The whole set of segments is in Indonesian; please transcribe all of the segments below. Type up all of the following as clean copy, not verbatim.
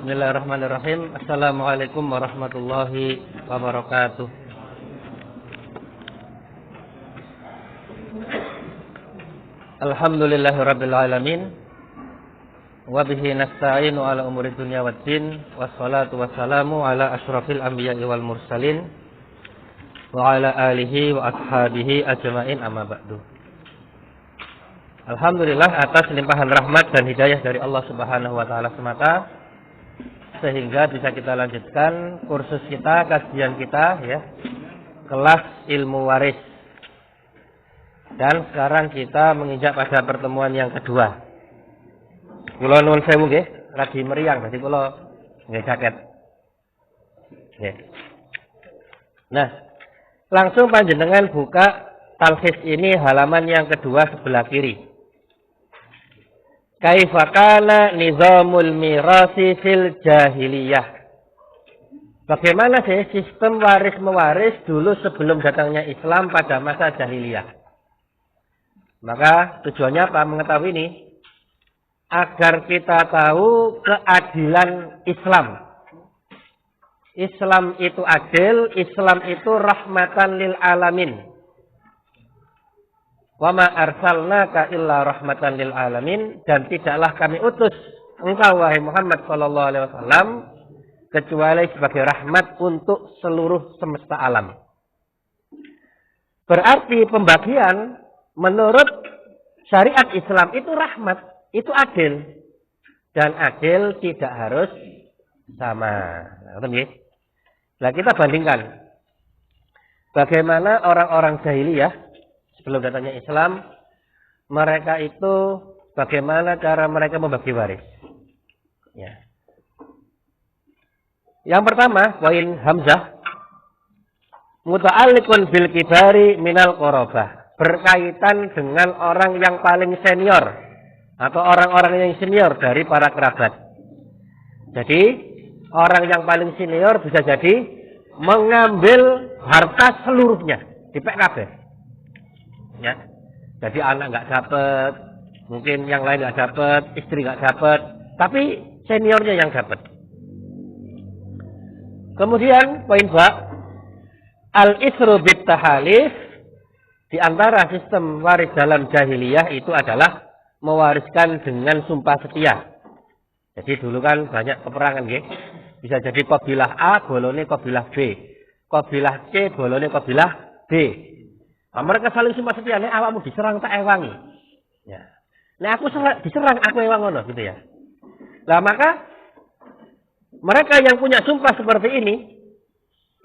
Bismillahirrahmanirrahim. Assalamualaikum warahmatullahi wabarakatuh. Alhamdulillahirabbil alamin. Wa bihi nasta'inu ala umuri dunya waddin. Wassalatu wassalamu ala asyrafil anbiya'i wal mursalin wa ala alihi wa ashabihi ajma'in, amma ba'du. Alhamdulillah atas limpahan rahmat dan hidayah dari Allah Subhanahu wa taala semata, sehingga bisa kita lanjutkan kursus kita, kajian kita ya, kelas ilmu waris. Dan sekarang kita menginjak pada pertemuan yang kedua. Kula nuwun sewu nggih, lagi meriang dadi kula nggih jaket. Nggih. Nah, langsung panjenengan buka talkhis ini halaman yang kedua sebelah kiri. Kaifa kana nizamul mirasi fil jahiliyah. Bagaimana sih sistem waris-mewaris dulu sebelum datangnya Islam pada masa jahiliyah? Maka tujuannya apa? Mengetahui ini agar kita tahu keadilan Islam. Islam itu adil, Islam itu rahmatan lil alamin. Wa ma arsalnaka illa rahmatan lil alamin, dan tidaklah kami utus engkau wahai Muhammad sallallahu alaihi wasallam kecuali sebagai rahmat untuk seluruh semesta alam. Berarti pembagian menurut syariat Islam itu rahmat, itu adil. Dan adil tidak harus sama. Nah, kita bandingkan bagaimana orang-orang jahiliyah sebelum datangnya Islam, mereka itu bagaimana cara mereka membagi waris. Ya. Yang pertama, poin Hamzah, muta'alliqun bil kibari minal qorobah, berkaitan dengan orang yang paling senior atau orang-orang yang senior dari para kerabat. Jadi, orang yang paling senior bisa jadi mengambil harta seluruhnya di PKB. Ya, jadi anak nggak dapat, mungkin yang lain nggak dapat, istri nggak dapat, tapi seniornya yang dapat. Kemudian poin B, al-isru bit tahalif, di antara sistem waris dalam jahiliyah itu adalah mewariskan dengan sumpah setia. Jadi dulu kan banyak peperangan, gitu. Bisa jadi kabilah A bolone kabilah B, kabilah C bolone kabilah B. Nah, mereka saling sumpah setia, nek awakmu diserang tak ewangi. Ya. Nek aku diserang aku ewang ngono gitu ya. Lah maka mereka yang punya sumpah seperti ini,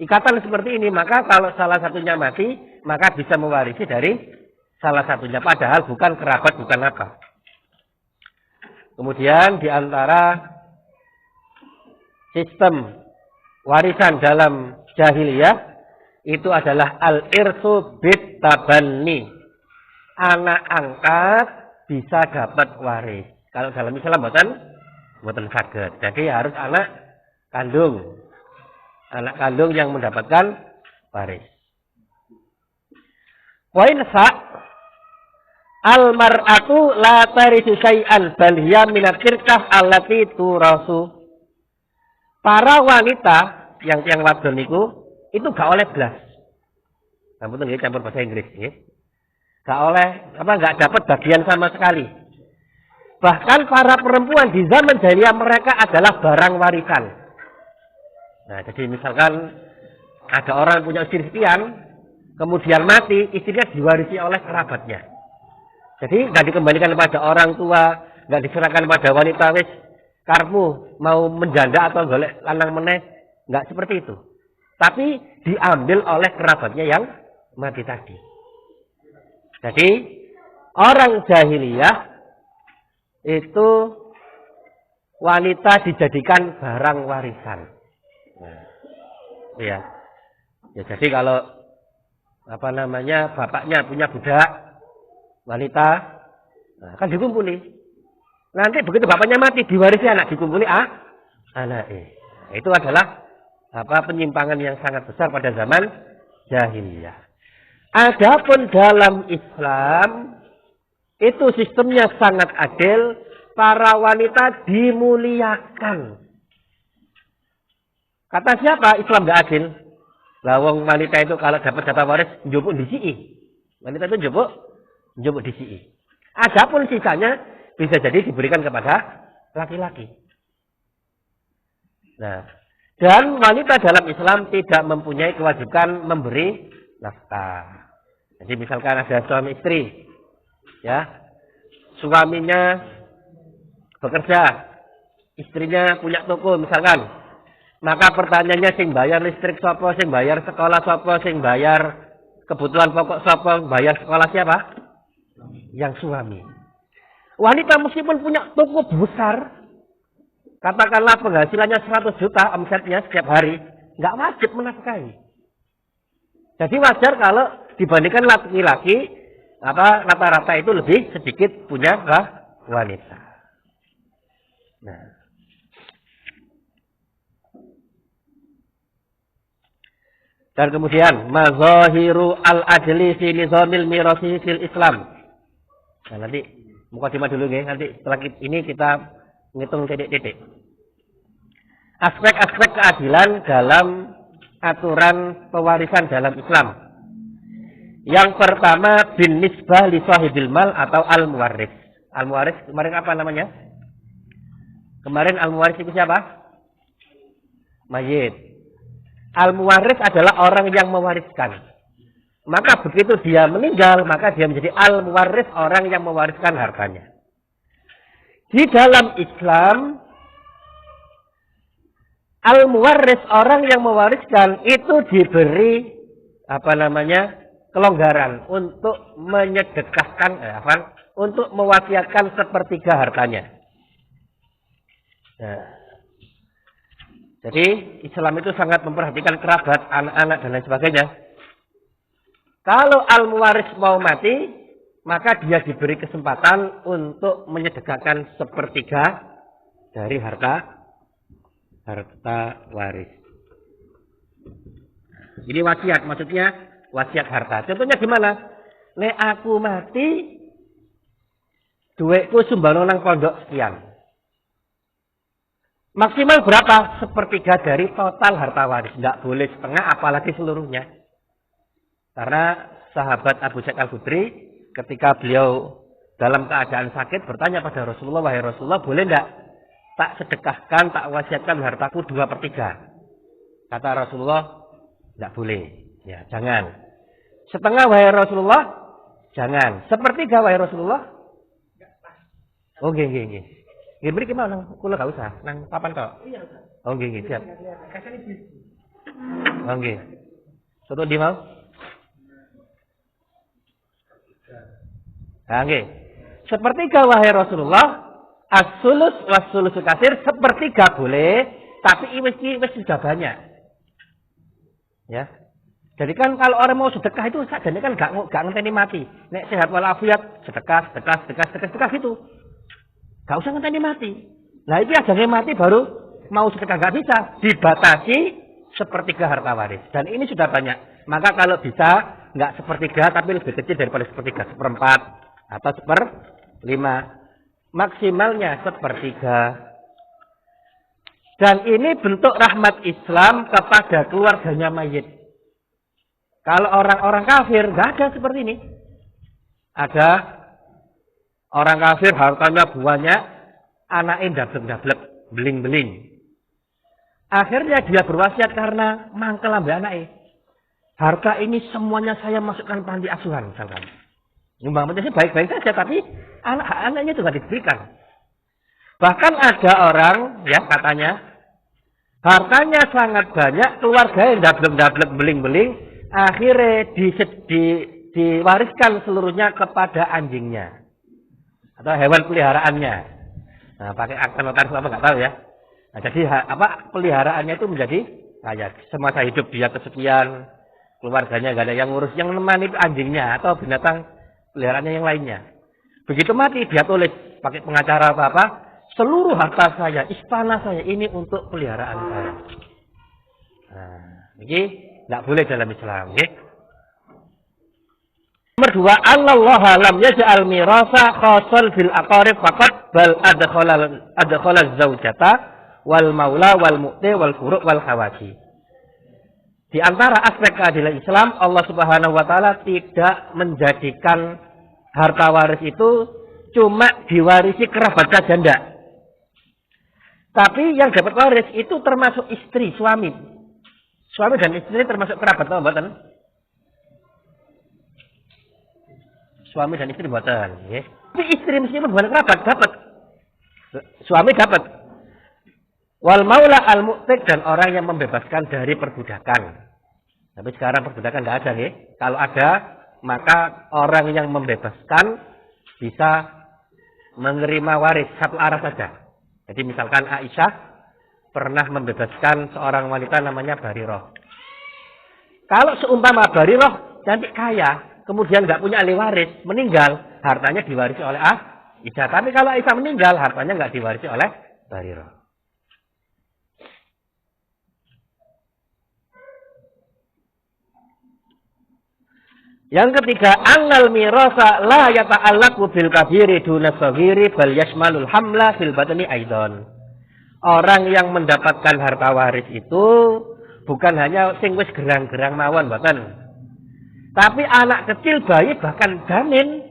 ikatan seperti ini, maka kalau salah satunya mati, maka bisa mewarisi dari salah satunya, padahal bukan kerabat, bukan apa. Kemudian di antara sistem warisan dalam jahiliyah itu adalah al-irsu bit tabanni. Anak angkat bisa dapat waris. Kalau dalam Islam mboten saged. Jadi harus anak kandung. Anak kandung yang mendapatkan waris. Poin sa, al-mar'atu la tarisu syai'an bal hiya minat tirkah allati turasu. Para wanita yang wadon niku itu gak oleh belas. Namun nggih campur bahasa Inggris nggih. Gak oleh gak dapat bagian sama sekali. Bahkan para perempuan di zaman jahiliyah mereka adalah barang warisan. Nah, jadi misalkan ada orang yang punya istri sekian, kemudian mati, istrinya diwarisi oleh kerabatnya. Jadi gak dikembalikan kepada orang tua, gak diserahkan pada wanita wis karepmu mau menjanda atau golek lanang meneh, gak seperti itu. Tapi diambil oleh kerabatnya yang mati tadi. Jadi orang jahiliyah itu wanita dijadikan barang warisan. Nah, ya. Ya jadi kalau bapaknya punya budak wanita, nah, kan dikumpuli. Nanti begitu bapaknya mati diwarisi anak, dikumpuli anak. Nah, itu adalah penyimpangan yang sangat besar pada zaman jahiliyah. Adapun dalam Islam itu sistemnya sangat adil, para wanita dimuliakan. Kata siapa? Islam nggak adil. Lah wong wanita itu kalau dapat jatah waris njupuk disi. Wanita itu njupuk disi. Adapun sisanya bisa jadi diberikan kepada laki-laki. Nah, dan wanita dalam Islam tidak mempunyai kewajiban memberi nafkah. Jadi misalkan ada suami istri, ya, suaminya bekerja, istrinya punya toko misalkan, maka pertanyaannya sing bayar listrik sapa, sing bayar sekolah sapa, sing bayar kebutuhan pokok sapa, bayar sekolah siapa? Yang suami. Wanita meskipun punya toko besar, katakanlah penghasilannya 100 juta omsetnya setiap hari, nggak wajib menafkahi. Jadi wajar kalau dibandingkan laki-laki, rata-rata itu lebih sedikit punya ke wanita. Nah. Dan kemudian mazahiru al-adli fi nizamil mirasi fil Islam. Nah, nanti mukadimah dulu ya, nanti setelah ini kita ngitung titik-titik. Aspek-aspek keadilan dalam aturan pewarisan dalam Islam. Yang pertama bin nisbah li sahibil mal atau al-muwaris. Al-muwaris kemarin apa namanya? Kemarin al-muwaris itu siapa? Mayit. Al-muwaris adalah orang yang mewariskan. Maka begitu dia meninggal, maka dia menjadi al-muwaris, orang yang mewariskan hartanya. Di dalam Islam, al-muwaris, orang yang mewariskan itu diberi kelonggaran untuk menyedekahkan, untuk mewasiatkan sepertiga hartanya. Nah, jadi Islam itu sangat memperhatikan kerabat, anak-anak dan lain sebagainya. Kalau al-muwaris mau mati, maka dia diberi kesempatan untuk menyedekahkan sepertiga dari harta waris. Ini wasiat, maksudnya wasiat harta. Contohnya gimana? Nek aku mati, duitku sumbang nang pondok sekian. Maksimal berapa? Sepertiga dari total harta waris. Tidak boleh setengah, apalagi seluruhnya. Karena sahabat Abu Sa'id Al-Khudri, ketika beliau dalam keadaan sakit, bertanya pada Rasulullah, wahai Rasulullah, boleh tidak tak sedekahkan, tak wasiatkan hartaku 2/3? Kata Rasulullah, tidak boleh. Ya, jangan. Setengah, wahai Rasulullah, jangan. Sepertiga, wahai Rasulullah. Oh, nggih. Ya beri ke mana? Kula gak usah. Nang papan kok. Oh nggih, siap. Oh nggih. Soto di mau? Nah, nggih. Sepertiga wahai Rasulullah, as-sulus was-sulus kasir, sepertiga boleh, tapi wis sudah banyak. Ya. Jadi kan kalau orang mau sedekah itu sajane kan gak ngenteni mati. Nek sehat walafiat, sedekah gitu. Gak usah ngenteni mati. Nah itu aja mati baru mau sedekah, gak bisa. Dibatasi sepertiga harta waris. Dan ini sudah banyak. Maka kalau bisa nggak sepertiga tapi lebih kecil daripada sepertiga, 1/4 atau 1/5. Maksimalnya sepertiga. Dan ini bentuk rahmat Islam kepada keluarganya mayit. Kalau orang-orang kafir nggak ada seperti ini. Ada orang kafir hartanya banyak, anaknya dablek-dablek, beling-beling. Akhirnya dia berwasiat karena mangkel ambil anaknya. Harta ini semuanya saya masukkan panti asuhan, misalkan. Nyumbang sih baik-baik saja, tapi anak-anaknya juga diberikan. Bahkan ada orang, ya katanya, hartanya sangat banyak, keluarga yang dablek-dablek, beling-beling, akhirnya diwariskan seluruhnya kepada anjingnya. Atau hewan peliharaannya. Nah, pakai akta notaris apa nggak tahu ya. Nah, jadi peliharaannya itu menjadi kaya. Semasa hidup dia kesekian, keluarganya nggak ada yang ngurus, yang nemani anjingnya atau binatang peliharaannya yang lainnya. Begitu mati dia tulis pakai pengacara apa, seluruh harta saya, istana saya ini untuk peliharaan saya. Nah, ini nggak boleh dalam Islam. Okay? Nomor 2, Allah lam yaj'al mirasa khassan bil aqarib faqat bal adkhala az-zawjata wal maula wal mu'ti wal furu' wal khawaji. Di antara aspek keadilan Islam, Allah Subhanahu wa taala tidak menjadikan harta waris itu cuma diwarisi kerabat saja, enggak. Tapi yang dapat waris itu termasuk istri, suami. Suami dan istri termasuk kerabat, tahu mboten? Suami dan istri mboten, nggih. Tapi istri meskipun bukan kerabat dapat. Suami dapat. Wal maula al mu'tiq, dan orang yang membebaskan dari perbudakan. Tapi sekarang perbudakan tidak ada, nih. Kalau ada, maka orang yang membebaskan bisa menerima waris satu arah saja. Jadi misalkan Aisyah pernah membebaskan seorang wanita namanya Barirah. Kalau seumpama Barirah cantik kaya, kemudian nggak punya ahli waris, meninggal, hartanya diwarisi oleh Aisyah. Tapi kalau Aisyah meninggal, hartanya nggak diwarisi oleh Barirah. Yang ketiga, annal mirasa la yata'allaqu bil kabiri duna saghiri bal yashmalul hamla fil batni aidan. Orang yang mendapatkan harta waris itu bukan hanya sing wis gerang-gerang mawon mboten. Tapi anak kecil, bayi, bahkan janin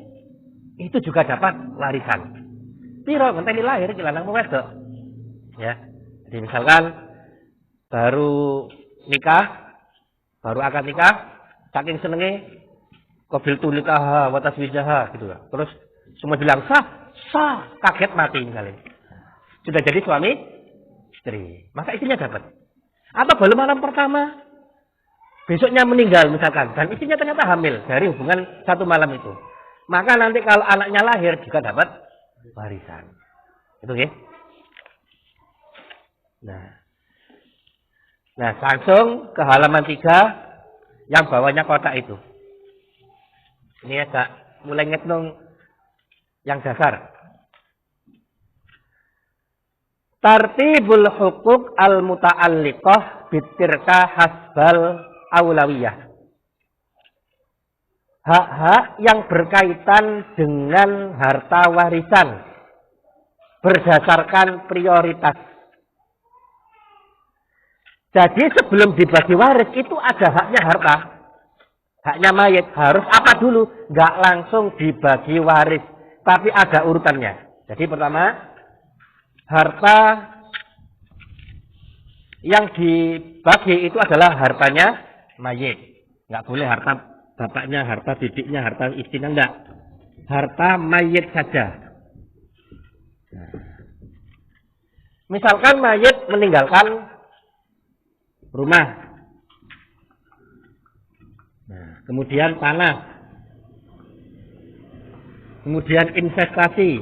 itu juga dapat warisan. Piro ngenteni lahir iki lanang wedok. Ya. Jadi misalkan baru nikah, baru akad nikah, saking senenge qabil tulikaha wa taswijaha gitu lah. Terus semua bilang sah, kaget mati misalnya. Sudah jadi suami istri, maka istrinya dapat. Atau baru malam pertama, besoknya meninggal misalkan, dan istrinya ternyata hamil dari hubungan satu malam itu. Maka nanti kalau anaknya lahir juga dapat warisan. Itu ya. Nah, langsung ke halaman 3 yang bawahnya kotak itu. Ini agak mulai ngetnung yang dasar. Tartibul hukuk al-muta'alliqah bitirka hasbal aulawiyah. Hak-hak yang berkaitan dengan harta warisan berdasarkan prioritas. Jadi sebelum dibagi waris itu ada haknya harta. Haknya mayit harus apa dulu? Nggak langsung dibagi waris, tapi ada urutannya. Jadi pertama, harta yang dibagi itu adalah hartanya mayit. Nggak boleh harta bapaknya, harta bibiknya, harta istrinya, enggak. Harta mayit saja. Misalkan mayit meninggalkan rumah. Kemudian tanah, kemudian investasi,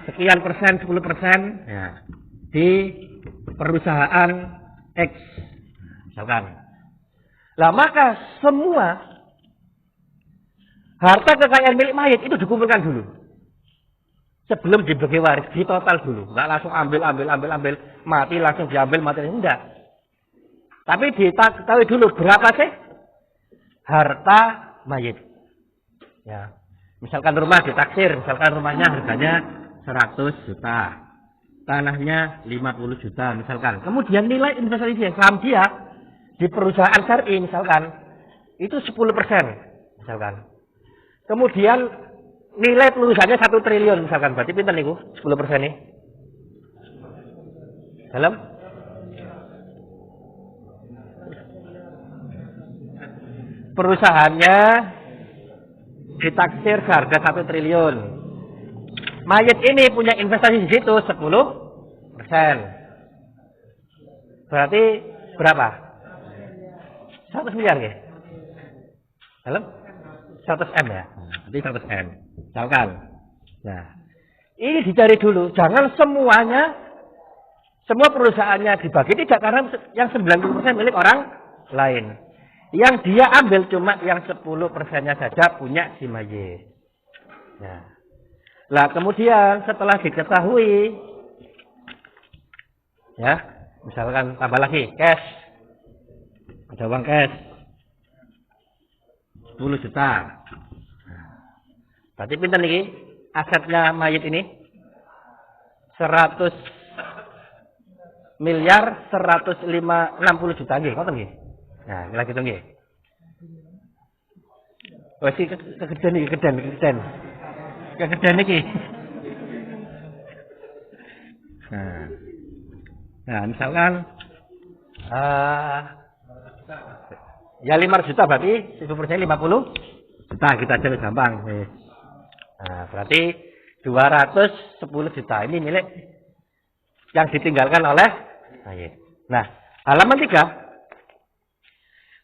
sekian persen, 10%, ya, di perusahaan X, misalkan. Lah maka semua harta kekayaan milik mayit itu dikumpulkan dulu, sebelum dibagi waris, di total dulu, nggak langsung ambil, mati langsung diambil, mati enggak. Tapi diketahui dulu berapa sih harta mayit. Ya. Misalkan rumah ditaksir, misalkan rumahnya harganya 100 juta. Tanahnya 50 juta misalkan. Kemudian nilai investasi dia, saham dia di perusahaan syar'i misalkan itu 10% misalkan. Kemudian nilai perusahaannya 1 triliun misalkan. Berarti pinten niku 10% nih? Dalam perusahaannya ditaksir seharga 1 triliun. Mayit ini punya investasi di situ 10%. Berarti berapa? 100 miliar ya? Dalam 100 M ya? Berarti 100 M. Misalkan. Nah, ini dicari dulu. Jangan semuanya, semua perusahaannya dibagi. Tidak, karena yang 90% milik orang lain. Yang dia ambil cuma yang 10%-nya saja punya si mayit. Ya. Lah kemudian setelah diketahui, ya, misalkan tambah lagi cash, ada uang cash 10 juta. Berarti pinten nih asetnya mayit ini? 100 miliar 160 juta nggih, ngoten nggih. Nah, lagi to nggih. Wes iki kegedean iki, kegedean. Kegedean iki. Nah, misalkan ya 5 juta berarti 1% 50 juta kita aja gampang. Nah, berarti 210 juta ini milik yang ditinggalkan oleh mayit. Nah, halaman 3.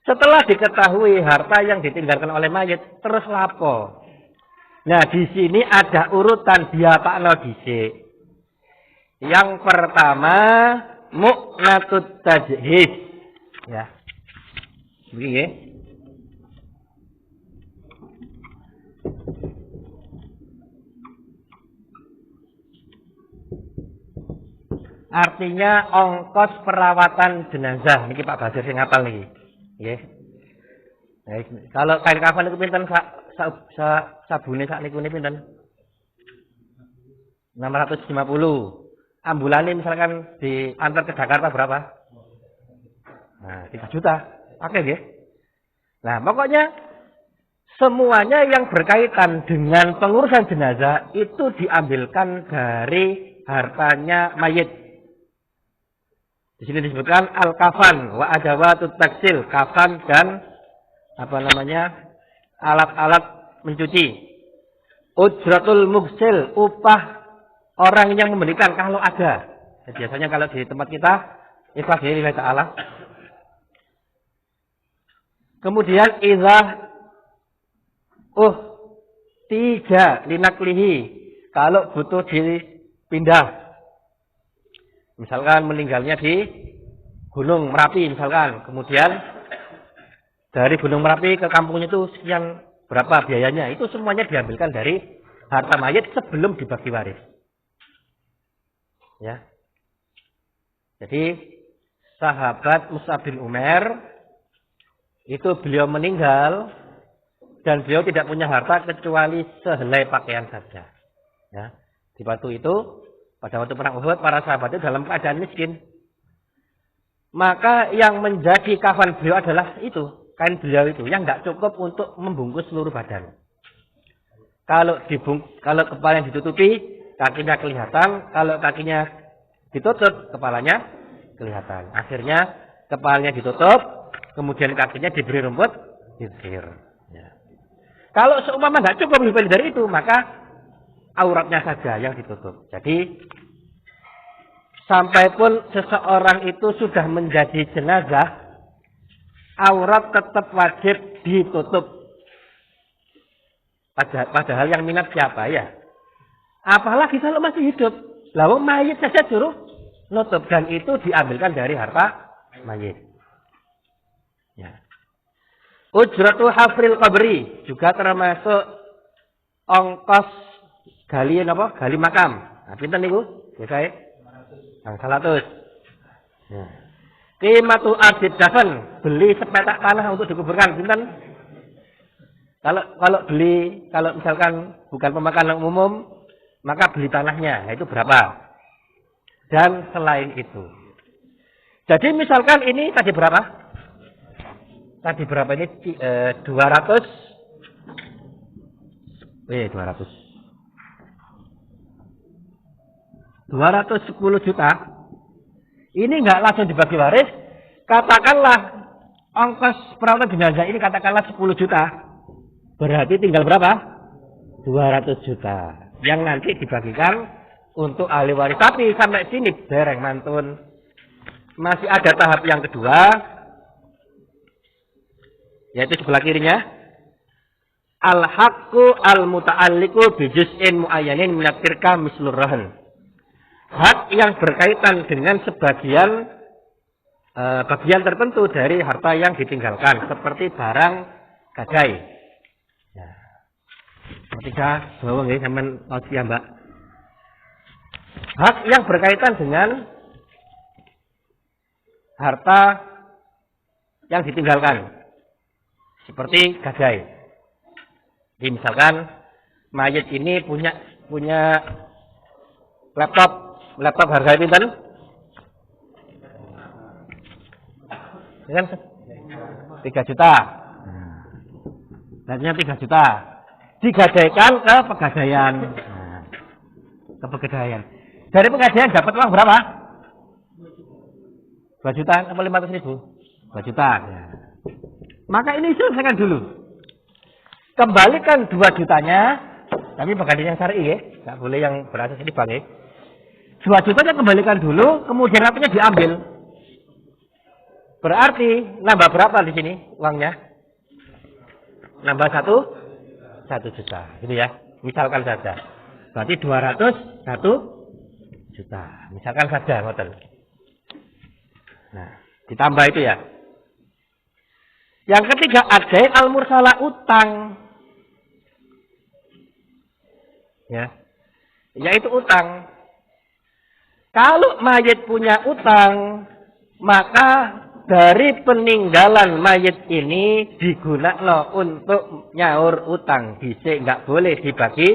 Setelah diketahui harta yang ditinggalkan oleh mayit, terus lapo. Nah, di sini ada urutan diapakno dhisik. Yang pertama, mu'natut tajhiz. Ya. Begini. Artinya ongkos perawatan jenazah. Niki Pak Basir sing ngapal niki. Nggih. Nah, kalau kain kafan niku pinten sabune sak niku pinten? 650. Ambulane misalkan diantar ke Jakarta berapa? Nah, 3 juta. Oke nggih. Nah, pokoknya semuanya yang berkaitan dengan pengurusan jenazah itu diambilkan dari hartanya mayit. Di sini disebutkan al-kafan wa adawatut taksil, kafan dan alat-alat mencuci. Ujratul mugsil, upah orang yang memberikan kalau ada. Biasanya kalau di tempat kita ikhlas lillahi ta'ala. Kemudian idza tiga linaklihi, kalau butuh dipindah. Misalkan meninggalnya di Gunung Merapi misalkan, kemudian dari Gunung Merapi ke kampungnya itu sekian berapa biayanya, itu semuanya diambilkan dari harta mayit sebelum dibagi waris. Ya. Jadi sahabat Mus'ab bin Umair itu beliau meninggal dan beliau tidak punya harta kecuali sehelai pakaian saja. Ya. Di waktu itu, pada waktu perang Uhud, para sahabat itu dalam keadaan miskin. Maka yang menjadi kafan beliau adalah itu, kain beliau itu, yang tidak cukup untuk membungkus seluruh badan. Kalau kepalanya ditutupi, kakinya kelihatan. Kalau kakinya ditutup, kepalanya kelihatan. Akhirnya kepalanya ditutup, kemudian kakinya diberi rumput, disisir. Ya. Kalau seumpama tidak cukup lebih dari itu, maka auratnya saja yang ditutup. Jadi sampai pun seseorang itu sudah menjadi jenazah, aurat tetap wajib ditutup. Padahal yang minat siapa ya? Apalagi kalau masih hidup. Lalu mayit saja suruh nutup, dan itu diambilkan dari harta mayit. Ya. Ujratu hafril qabri juga termasuk ongkos gali makam. Nah, pinten niku? Biasae 100. Ya. Qimatu ardid dafan, beli sepetak tanah untuk dikuburkan, pinten? Kalau misalkan bukan pemakaman umum, maka beli tanahnya, nah itu berapa? Dan selain itu. Jadi misalkan ini tadi berapa? Tadi berapa ini? 200. 210 juta. Ini nggak langsung dibagi waris. Katakanlah ongkos perawatan jenazah ini katakanlah 10 juta. Berarti tinggal berapa? 200 juta. Yang nanti dibagikan untuk ahli waris. Tapi sampai sini dereng mantun. Masih ada tahap yang kedua. Yaitu sebelah kirinya. Al-haqqu al-muta'alliqu bijuz'in mu'ayyanin minat tirka mislur rahan. Hak yang berkaitan dengan sebagian bagian tertentu dari harta yang ditinggalkan. Seperti barang gadai. Ya. Ketiga, bawa nggih sampean ya, Mbak. Hak yang berkaitan dengan harta yang ditinggalkan. Seperti gadai. Jadi misalkan mayit ini punya laptop Laptop harganya pinten? Kan 3 juta. Nantinya 3 juta. Digadaikan ke pegadaian. Ke pegadaian. Dari pegadaian dapat uang berapa? 2 juta apa 500.000? 2 juta. Ya. Maka ini selesaikan dulu. Kembalikan 2 jutanya. Tapi pegadaian yang syar'i ya. Nggak boleh yang berasas ini bang ya. 2 jutanya kembalikan dulu. Kemudian artinya diambil. Berarti nambah berapa di sini uangnya? Nambah 1 juta, gitu ya. Misalkan saja. Berarti 201 juta. Misalkan saja, ngoten. Nah, ditambah itu ya. Yang ketiga, adain al-mursalah utang. Ya. Yaitu utang. Kalau mayit punya utang, maka dari peninggalan mayit ini digunakan untuk nyaur utang. Bisa nggak boleh dibagi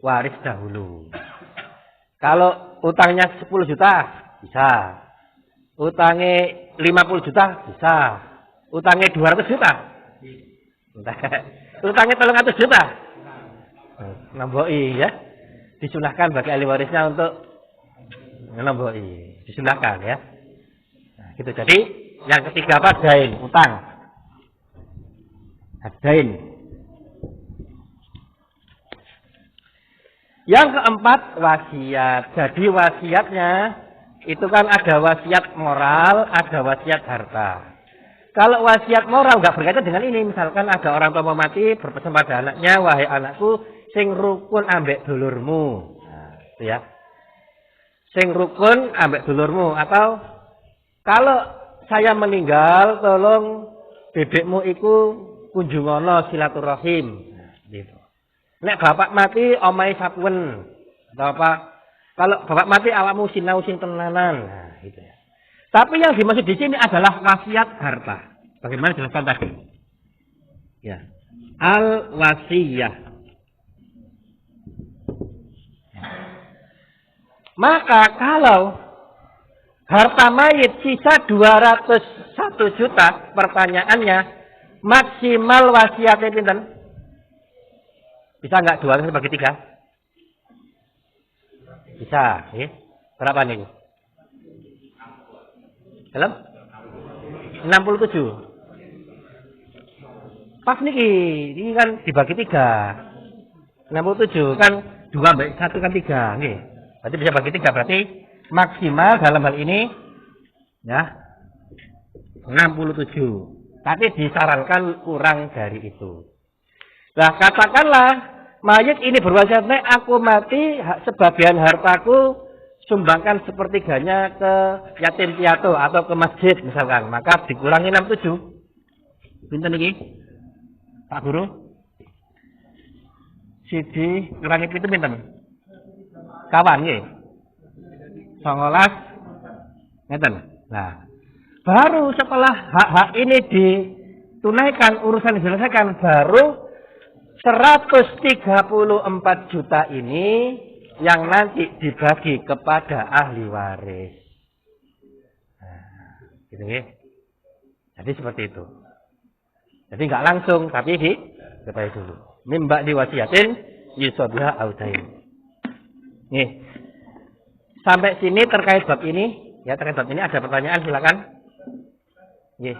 waris dahulu. Kalau utangnya 10 juta, bisa. Utangnya 50 juta, bisa. Utangnya 200 juta. Utangnya 300 juta. Namboi ya. Disunahkan bagi ahli warisnya untuk namboi. Disunahkan ya. Nah, gitu. Jadi yang ketiga apa? Dain, utang. Dain. Yang keempat, wasiat. Jadi wasiatnya itu kan ada wasiat moral, ada wasiat harta. Kalau wasiat moral nggak berkaitan dengan ini. Misalkan ada orang tua mau mati berpesan pada anaknya, wahai anakku, sing rukun ambek dulurmu. Nah, itu ya. Sing rukun ambek dulurmu. Atau kalau saya meninggal, tolong bebekmu iku kunjungono silaturahim. Nah, gitu. Nek bapak mati, omai sapuen. Atau apa? Kalau bapak mati, awakmu sinau sing tenanan. Nah, gitu ya. Tapi yang dimaksud di sini adalah wasiat harta. Bagaimana jelaskan tadi? Ya. Al-wasiyah. Maka kalau harta mayit sisa 201 juta, pertanyaannya maksimal wasiatnya pinten? Bisa enggak 200 bagi 3? Bisa, ya. Berapa nih? Dalam 67. Pas niki, ini kan dibagi 3. 67 kan 2 sampai 1 kan 3, nggih. Berarti bisa bagi 3, berarti maksimal dalam hal ini ya 67. Tapi disarankan kurang dari itu. Nah, katakanlah mayit ini berwasiat, nek aku mati sebagian hartaku sumbangkan sepertiganya ke yatim piatu atau ke masjid misalkan, maka dikurangi 67. Pinten iki? Pak Guru? Siji kurangi pinten? Kawan nggih. 19 ngeten. Nah, baru setelah hak-hak ini ditunaikan, urusan diselesaikan, baru 134 juta ini yang nanti dibagi kepada ahli waris. Nah, gitu ya. Jadi seperti itu. Jadi nggak langsung, tapi diketahui dulu. Mimba diwasiatin yusobiha audain. Nih, sampai sini terkait bab ini. Ya, terkait bab ini ada pertanyaan, silakan. Nih.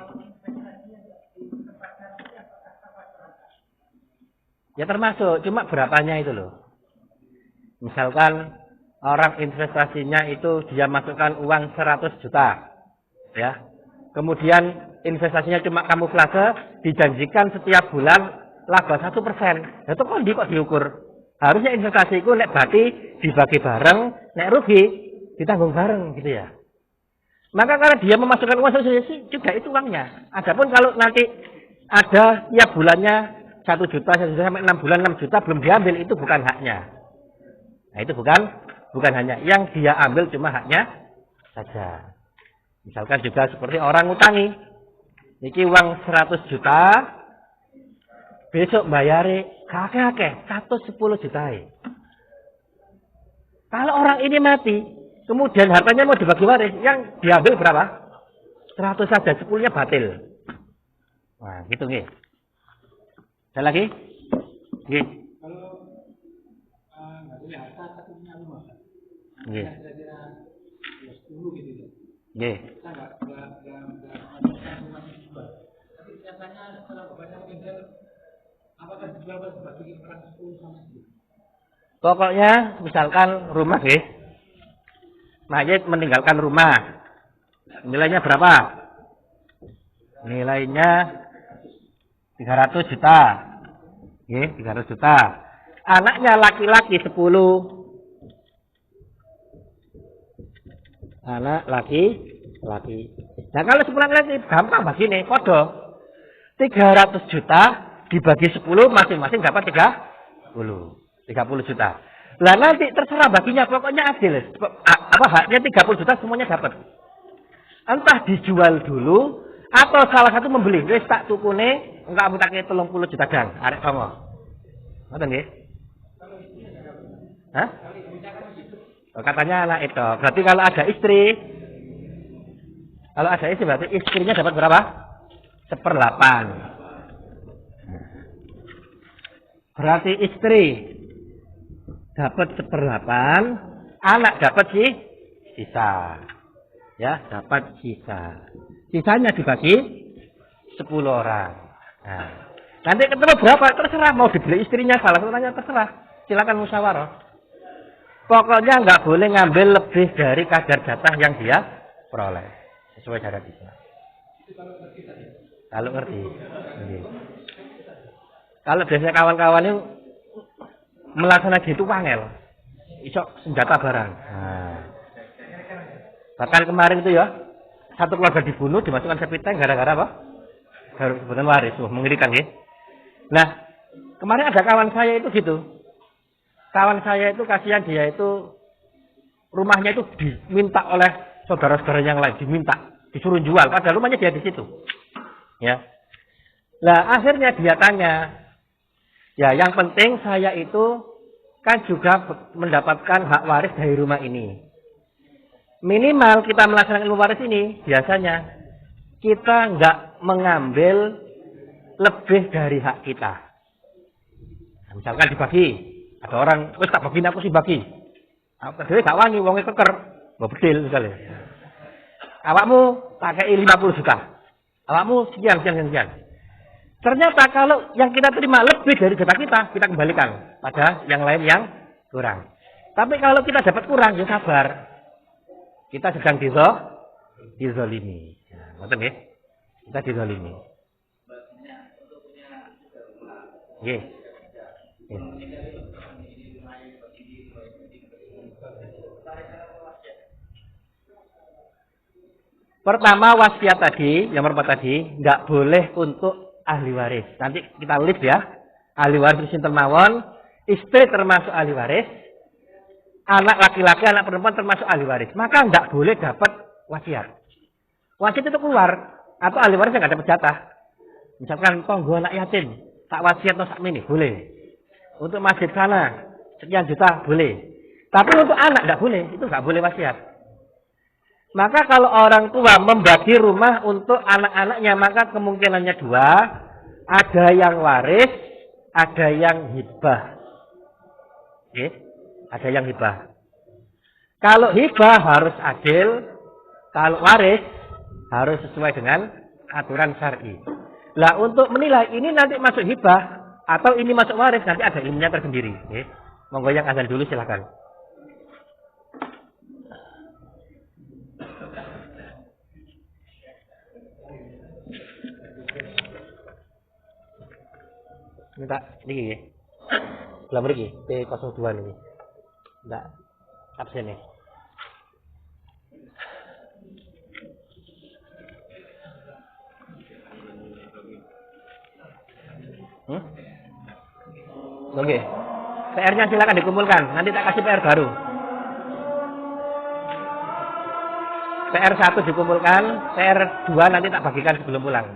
Ya termasuk, cuma berapanya itu loh. Misalkan orang investasinya itu dia masukkan uang 100 juta. Ya. Kemudian investasinya cuma kamuflase, dijanjikan setiap bulan laba 1%. Itu kok diukur. Harusnya investasi itu nek bati dibagi bareng, nek rugi ditanggung bareng gitu ya. Maka karena dia memasukkan uang juga itu uangnya. Adapun kalau nanti ada tiap bulannya 1 juta sampai 6 bulan 6 juta belum diambil, itu bukan haknya. Nah, itu bukan hanya yang dia ambil, cuma haknya saja. Misalkan juga seperti orang ngutangi. Niki uang 100 juta, besok bayari kakek 110 juta. Kalau orang ini mati, Kemudian hartanya mau dibagi waris, yang diambil berapa? 100 saja, 10-nya batil. Nah, gitu nggih. Ada lagi? Nggih. Kalau nggak boleh harta tapi punya rumah, Nggih. kira-kira 10 gitu ya. Nggih. Kita nggak rumah dijual. Tapi biasanya setelah bapaknya meninggal, apakah dijual bagi orang 10 sama 10? Pokoknya misalkan rumah nggih. Mayit meninggalkan rumah. Nilainya berapa? Nilainya 300 juta. Nggih, 300 juta. Anaknya laki-laki 10. Anak laki-laki. Nah, kalau 10 laki-laki gampang begini, podo. 300 juta dibagi 10 masing-masing dapat 30 juta. Lah nanti terserah baginya, pokoknya adil. Apa haknya 30 juta semuanya dapat. Entah dijual dulu atau salah satu membeli. Wis tak tukune engko kamu tak 30 juta dang, arek songo. Ngoten nggih? Hah? Oh, katanya anak itu. Berarti kalau ada istri berarti istrinya dapat berapa? 1/8. Berarti istri dapat 1/8, anak dapat sisa. Ya, dapat sisa. Sisanya dibagi 10 orang. Nah, nanti ketemu berapa? Terserah. Mau dibeli istrinya, salah satunya terserah. Silakan musyawarah. Pokoknya nggak boleh ngambil lebih dari kadar jatah yang dia peroleh. Sesuai syariat Islam. Kalau ngerti. Kalau biasanya kawan-kawan itu melaksanakan gitu wangel. Isok senjata barang. Nah. Bahkan kemarin itu ya, satu keluarga dibunuh, dimasukkan sapi tank gara-gara apa? Kebutuhan waris. Mengerikan ya. Nah, kemarin ada kawan saya itu gitu. Kawan saya itu kasihan, dia itu rumahnya itu diminta oleh saudara-saudara yang lain, diminta, disuruh jual, padahal rumahnya dia di situ. Ya. Nah, akhirnya dia tanya, ya yang penting saya itu kan juga mendapatkan hak waris dari rumah ini. Minimal kita melaksanakan ilmu waris ini, biasanya kita nggak mengambil lebih dari hak kita. Nah, misalkan dibagi, ada orang, wes tak bagiin aku sih bagi. Aku dewe gak wani, wongnya keker, mau bedil misalnya. Awakmu pakai 50 juta, awakmu sekian. Ternyata kalau yang kita terima lebih dari jatah kita kembalikan pada yang lain yang kurang. Tapi kalau kita dapat kurang, ya sabar. Kita sedang dizolimi. Nah, ngerti nggih? Kita dizolimi. Nggih. Pertama wasiat tadi, yang pertama tadi, nggak boleh untuk ahli waris. Nanti kita list ya. Ahli waris sinten mawon, istri termasuk ahli waris, anak laki-laki, anak perempuan termasuk ahli waris. Maka nggak boleh dapat wasiat. Wasiat itu keluar, atau ahli waris nggak dapat jatah. Misalkan tonggo anak yatim, tak wasiat atau sak mini, boleh. Untuk masjid sana, sekian juta, boleh. Tapi untuk anak nggak boleh, itu nggak boleh wasiat. Maka kalau orang tua membagi rumah untuk anak-anaknya, maka kemungkinannya dua. Ada yang waris, ada yang hibah. Oke? Ada yang hibah. Kalau hibah harus adil, kalau waris harus sesuai dengan aturan syar'i. Lah untuk menilai ini nanti masuk hibah atau ini masuk waris, nanti ada ilmunya tersendiri. Oke? Monggo yang azan dulu silakan. Minta niki nggih. Lah mriki P02 niki. Ndak absen nih. Oke. PR-nya silakan dikumpulkan. Nanti tak kasih PR baru. PR1 dikumpulkan, PR2 nanti tak bagikan sebelum pulang.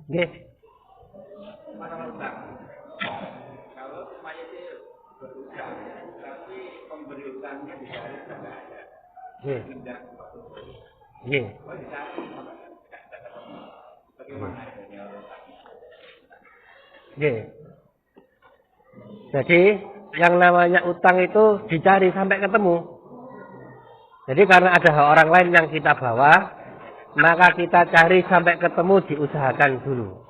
Nggih. Masalah utang. Kalau mayatnya berutang, tapi pemberi utangnya dicari tidak ada. Nggih. Tidak. Nggih. Oh, dicari bagaimana adanya utang? Nggih. Jadi yang namanya utang itu dicari sampai ketemu. Jadi karena ada orang lain yang kita bawa, maka kita cari sampai ketemu, diusahakan dulu.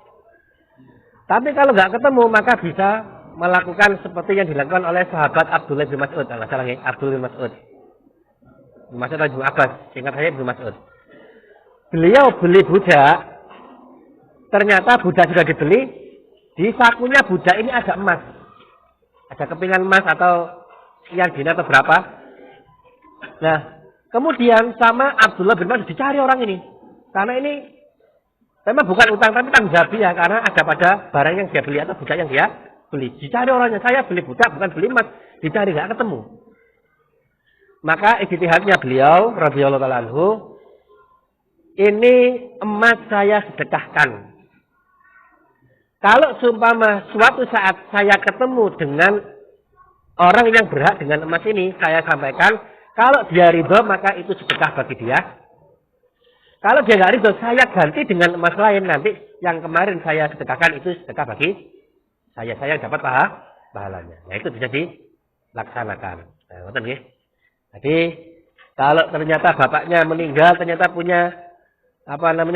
Tapi kalau nggak ketemu, maka bisa melakukan seperti yang dilakukan oleh sahabat Abdullah bin Mas'ud. Nggak salah ya, Abdullah bin Mas'ud. Bin Mas'ud atau Ibnu Abbas, singkat saya Ibnu Mas'ud. Beliau beli budak, ternyata budak sudah dibeli, di sakunya budak ini ada emas. Ada kepingan emas atau sekian dinar atau berapa. Nah, kemudian sama Abdullah bin Mas'ud dicari orang ini. Karena ini memang bukan utang tapi tanggung jawab dia. Karena ada pada barang yang dia beli atau budak yang dia beli. Dicari orangnya. Saya beli budak bukan beli emas. Dicari nggak ketemu. Maka ijtihadnya beliau radhiyallahu ta'ala anhu, ini emas saya sedekahkan. Kalau seumpama suatu saat saya ketemu dengan orang yang berhak dengan emas ini, saya sampaikan, kalau dia ridho maka itu sedekah bagi dia. Kalau dia nggak ridho, saya ganti dengan emas lain, nanti yang kemarin saya sedekahkan itu sedekah bagi saya dapat pahalanya. Nah itu bisa dilaksanakan. Nah, betul ya. Jadi kalau ternyata bapaknya meninggal, ternyata punya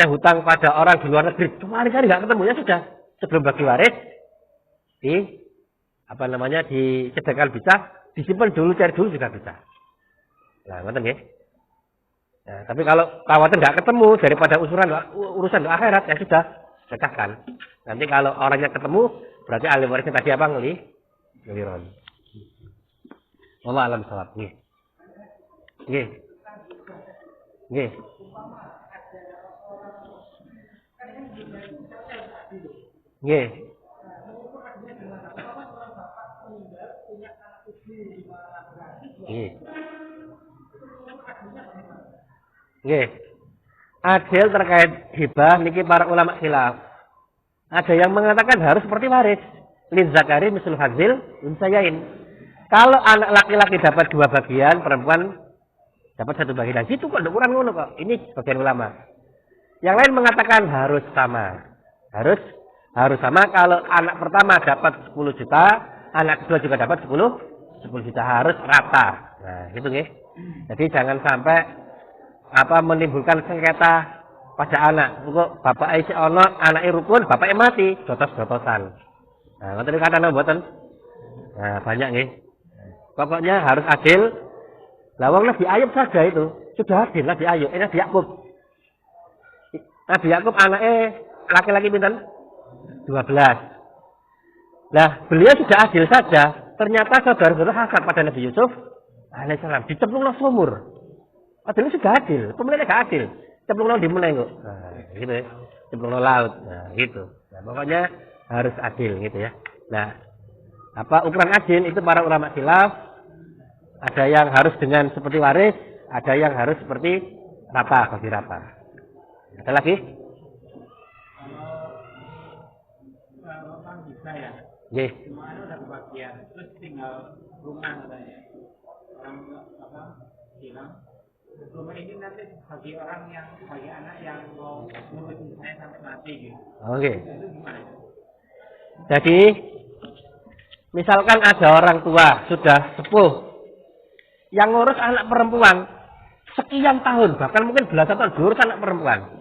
hutang pada orang di luar negeri, kemarin saya nggak ketemu, ya sudah. Sebelum bagi waris, disedekahkan bisa, disimpan dulu, cari dulu juga bisa. Nah, ngerti ya? Nah, tapi kalau khawatir nggak ketemu daripada urusan akhirat, ya sudah, sedekahkan. Nanti kalau orangnya ketemu, berarti ahli warisnya tadi apa ngeliron. Wallah alam shawab. Nggih. Nggih. Nggih. Nggih. Nggih. Nggih. Adil terkait hibah niki para ulama khilaf. Ada yang mengatakan harus seperti waris. Lin zakari misal hadzil unsayain. Kalau anak laki-laki dapat 2 bagian, perempuan dapat 1 bagian. Situ kok kurang ngono kok. Ini bagian ulama. Yang lain mengatakan harus sama. Harus sama. Kalau anak pertama dapat 10 juta, anak kedua juga dapat 10 juta, harus rata. Nah, gitu nggih. Jadi jangan sampai menimbulkan sengketa pada anak. Kok bapak isi ono, anake rukun, bapaknya mati, dotos-dotosan. Nah, ngoten kata napa mboten? Nah, banyak nggih. Pokoknya harus adil. Lah wong Nabi Ayub saja itu sudah adil, Nabi Ayub, Nabi Yakub. Nabi Yakub anaknya laki-laki pinten? 12. Nah, beliau sudah adil saja. Ternyata saudara-saudara hasad pada Nabi Yusuf alaihissalam, dicemplunglah sumur. Padahal sudah adil, pemiliknya gak adil. Cemplunglah di mana kok? Nah, gitu ya. Cemplunglah laut. Nah, gitu. Nah, pokoknya harus adil gitu ya. Nah, ukuran adil itu para ulama khilaf. Ada yang harus dengan seperti waris, ada yang harus seperti rata, bagi rata. Ada lagi? Kalau kan bisa ya. Nggih. Semuanya udah kebagian, terus tinggal rumah katanya. Orang bilang rumah ini nanti bagi anak yang mau ngurus saya sampai mati gitu. Oke. Itu gimana? Jadi misalkan ada orang tua sudah sepuh yang ngurus anak perempuan sekian tahun, bahkan mungkin belasan tahun diurus anak perempuan.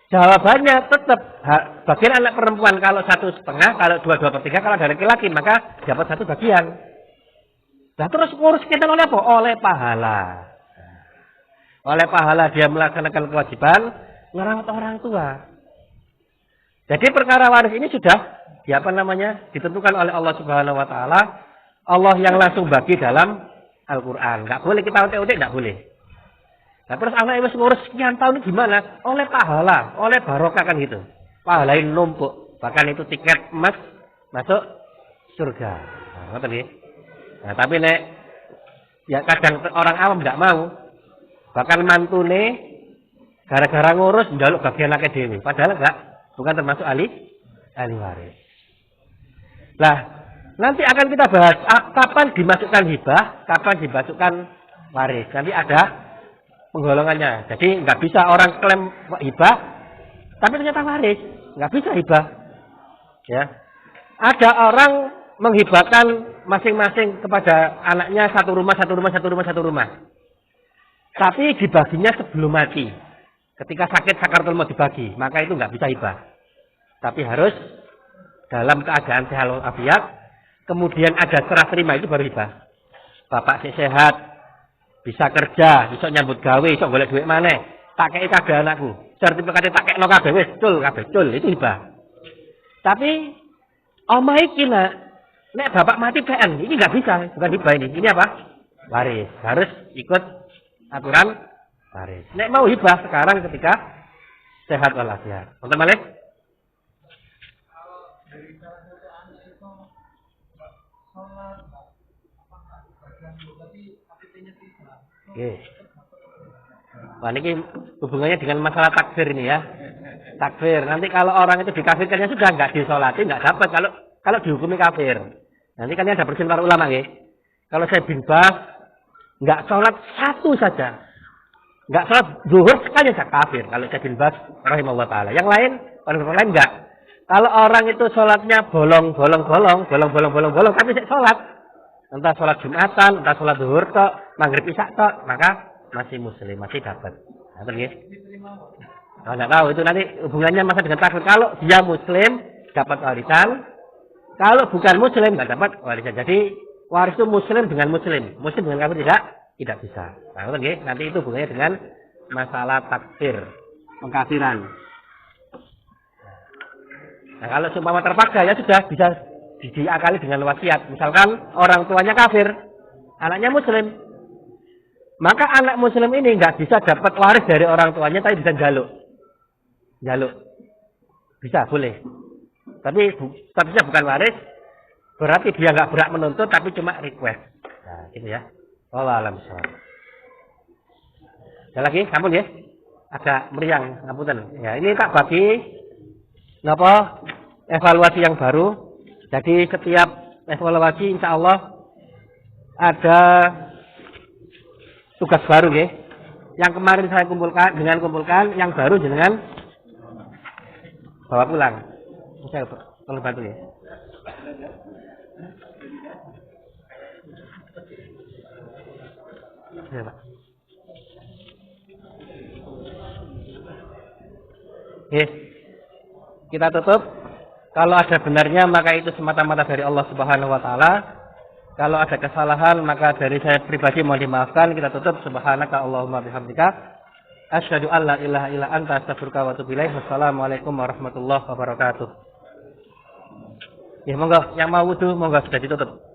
Jawabannya tetap bagian anak perempuan kalau 1,5, kalau 2/3, kalau ada laki-laki maka dapat 1 bagian. Nah terus ngurus kita oleh apa? Oleh pahala. Oleh pahala dia melaksanakan kewajiban merawat orang tua. Jadi perkara waris ini sudah ditentukan oleh Allah Subhanahu wa taala. Allah yang langsung bagi dalam Al-Qur'an. Enggak boleh kita utek-utek, enggak boleh. Nah, terus anak yang ngurus sekian tahun ini gimana? Oleh pahala, oleh barokah kan gitu. Pahalain numpuk. Bahkan itu tiket emas masuk surga. Nah, ngerti nggih? Nah, tapi ya kadang orang awam enggak mau. Bahkan mantune gara-gara ngurus njaluk bagian laki dhewe. Padahal enggak bukan termasuk ahli waris. Nah, nanti akan kita bahas kapan dimasukkan hibah, kapan dimasukkan waris. Nanti ada penggolongannya. Jadi nggak bisa orang klaim hibah, tapi ternyata waris. Nggak bisa hibah. Ya, ada orang menghibahkan masing-masing kepada anaknya satu rumah. Tapi dibaginya sebelum mati. Ketika sakit sakaratul maut dibagi, maka itu nggak bisa hibah. Tapi harus dalam keadaan sehat walafiat, kemudian ada serah terima, itu baru hibah. Bapak sehat, bisa kerja, bisa nyambut gawe, bisa golek duit maneh, tak kei kabeh anakku. Sertifikate tak kekno kabeh wis cul, itu hibah. Tapi omah iki nek bapak mati PN, ini nggak bisa, bukan hibah ini. Ini apa? Waris. Harus ikut aturan waris. Nek mau hibah sekarang ketika sehat walafiat. Untuk Malik? Oke. Wah, ini hubungannya dengan masalah takfir ini ya. Takfir. Nanti kalau orang itu dikafirkannya sudah nggak disolati, nggak dapat. Kalau dihukumi kafir. Nanti kan ada persen para ulama ya. Kalau saya bin Bas nggak sholat satu saja, nggak sholat zuhur sekali saja kafir. Kalau saya bin Bas rahimahullah taala. Yang lain, orang lain nggak. Kalau orang itu sholatnya bolong, tapi saya sholat. Entah sholat Jumatan, entah sholat zuhur tok, maghrib isya tok, maka masih muslim, masih dapat. Nah, ya? Kalau nggak tahu itu nanti hubungannya masa dengan takfir. Kalau dia muslim dapat warisan, kalau bukan muslim nggak dapat warisan. Jadi waris itu muslim dengan muslim dengan kafir tidak bisa. Nah, ya? Nanti itu hubungannya dengan masalah takfir, pengkafiran. Nah, kalau seumpama terpaksa ya sudah bisa diakali dengan wasiat. Misalkan orang tuanya kafir, anaknya muslim. Maka anak muslim ini nggak bisa dapat waris dari orang tuanya, tapi bisa jaluk. Bisa, boleh. Tapi statusnya bukan waris, berarti dia nggak berhak menuntut, tapi cuma request. Nah, gitu ya. Wallahu a'lam bishawab. Ada lagi, ampun ya. Agak meriang, ampunan. Ya, ini tak bagi evaluasi yang baru. Jadi setiap evaluasi insya Allah ada tugas baru ya. Yang kemarin saya kumpulkan, yang baru jenengan bawa pulang. Saya tolong bantu ya. Ya, Pak. Oke. Kita tutup. Kalau ada benarnya maka itu semata-mata dari Allah Subhanahu wa taala. Kalau ada kesalahan maka dari saya pribadi mohon dimaafkan. Kita tutup. Subhanaka Allahumma bihamdika asyhadu an la ilaha illa anta astaghfiruka wa atubu ilaik. Wassalamualaikum warahmatullahi wabarakatuh. Ya monggo yang mau wudu monggo sudah ditutup.